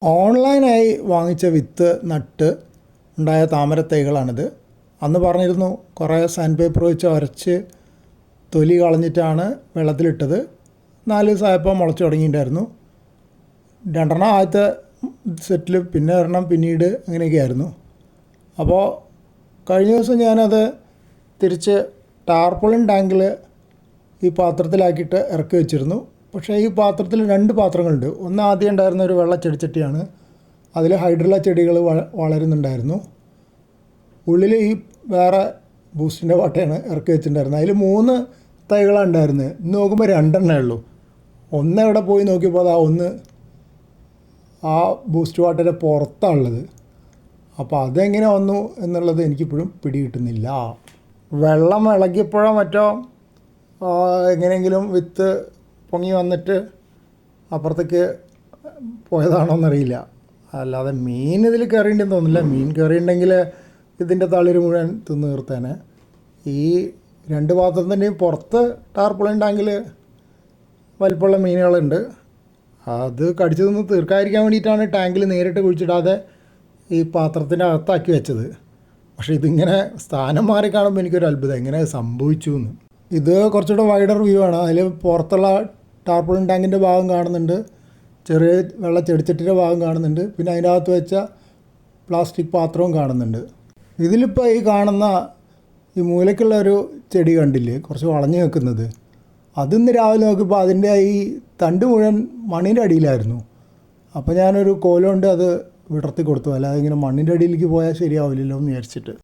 ഓൺലൈനായി വാങ്ങിച്ച വിത്ത് നട്ട് ഉണ്ടായ താമര തൈകളാണിത്. അന്ന് പറഞ്ഞിരുന്നു കുറേ സാൻഡ് പേപ്പർ വെച്ച് ഉരച്ച് തൊലി കളഞ്ഞിട്ടാണ് വെള്ളത്തിലിട്ടത്. 4 ദിവസമായപ്പോൾ മുളച്ച് തുടങ്ങിയിട്ടുണ്ടായിരുന്നു. 2 ആദ്യത്തെ സെറ്റിൽ, പിന്നെ ഒരെണ്ണം പിന്നീട്, അങ്ങനെയൊക്കെയായിരുന്നു. അപ്പോൾ കഴിഞ്ഞ ദിവസം ഞാനത് തിരിച്ച് ടാർപോളിൻ ടാങ്കിൽ ഈ പാത്രത്തിലാക്കിയിട്ട് ഇറക്കി വെച്ചിരുന്നു. പക്ഷേ ഈ പാത്രത്തിൽ 2 പാത്രങ്ങളുണ്ട്. ഒന്ന് ആദ്യം ഉണ്ടായിരുന്ന ഒരു വെള്ള ചെടിച്ചട്ടിയാണ്. അതിൽ ഹൈഡ്രില്ല ചെടികൾ വളരുന്നുണ്ടായിരുന്നു. ഉള്ളിൽ ഈ വേറെ ബൂസ്റ്റിൻ്റെ പാട്ടയാണ് ഇറക്കി വെച്ചിട്ടുണ്ടായിരുന്നത്. അതിൽ 3 തൈകളാണ് ഉണ്ടായിരുന്നത്. ഇന്ന് നോക്കുമ്പോൾ 2 ഉള്ളൂ. ഒന്ന് എവിടെ പോയി നോക്കിയപ്പോൾ അതാ ഒന്ന് ആ ബൂസ്റ്റ് വാട്ടയുടെ പുറത്താണുള്ളത്. അപ്പോൾ അതെങ്ങനെ വന്നു എന്നുള്ളത് എനിക്കിപ്പോഴും പിടികിട്ടുന്നില്ല. വെള്ളം ഇളകിയപ്പോഴോ മറ്റോ എങ്ങനെയെങ്കിലും വിത്ത് പൊങ്ങി വന്നിട്ട് അപ്പുറത്തേക്ക് പോയതാണോ എന്നറിയില്ല. അല്ലാതെ മീൻ ഇതിൽ കയറിയിട്ടുണ്ടെന്ന് തോന്നുന്നില്ല. മീൻ കയറിയിട്ടുണ്ടെങ്കിൽ ഇതിൻ്റെ തളിര് മുഴുവൻ തിന്ന് തീർത്തേനെ. ഈ 2 പാത്രത്തിൻ്റെയും പുറത്ത് ടാർപോളിൻ ടാങ്കിൽ വലിപ്പമുള്ള മീനുകളുണ്ട്. അത് കടിച്ചു തിന്ന് തീർക്കാതിരിക്കാൻ വേണ്ടിയിട്ടാണ് ടാങ്കിൽ നേരിട്ട് കുഴിച്ചിടാതെ ഈ പാത്രത്തിൻ്റെ അകത്താക്കി വെച്ചത്. പക്ഷേ ഇതിങ്ങനെ സ്ഥാനം മാറി കാണുമ്പോൾ എനിക്കൊരു അത്ഭുതം, എങ്ങനെ സംഭവിച്ചു എന്ന്. ഇത് കുറച്ചുകൂടെ വൈഡർ വ്യൂ ആണ്. അതിൽ പുറത്തുള്ള ടാർപോളിൻ ടാങ്കിൻ്റെ ഭാഗം കാണുന്നുണ്ട്, ചെറിയ വെള്ള ചെടിച്ചട്ടിൻ്റെ ഭാഗം കാണുന്നുണ്ട്, പിന്നെ അതിൻ്റെ അകത്ത് വെച്ച പ്ലാസ്റ്റിക് പാത്രവും കാണുന്നുണ്ട്. ഇതിലിപ്പോൾ ഈ കാണുന്ന ഈ മൂലയ്ക്കുള്ള ഒരു ചെടി കണ്ടില്ലേ, കുറച്ച് വളഞ്ഞു നിൽക്കുന്നത്, അതിന്ന് രാവിലെ നോക്കിയപ്പോൾ അതിൻ്റെ ഈ തണ്ട് മുഴുവൻ മണ്ണിൻ്റെ അടിയിലായിരുന്നു. അപ്പോൾ ഞാനൊരു കോലുകൊണ്ട് അത് വിടർത്തി കൊടുത്തു. അല്ലാതെ ഇങ്ങനെ മണ്ണിൻ്റെ അടിയിലേക്ക് പോയാൽ ശരിയാവില്ലല്ലോ എന്ന് വിചാരിച്ചിട്ട്.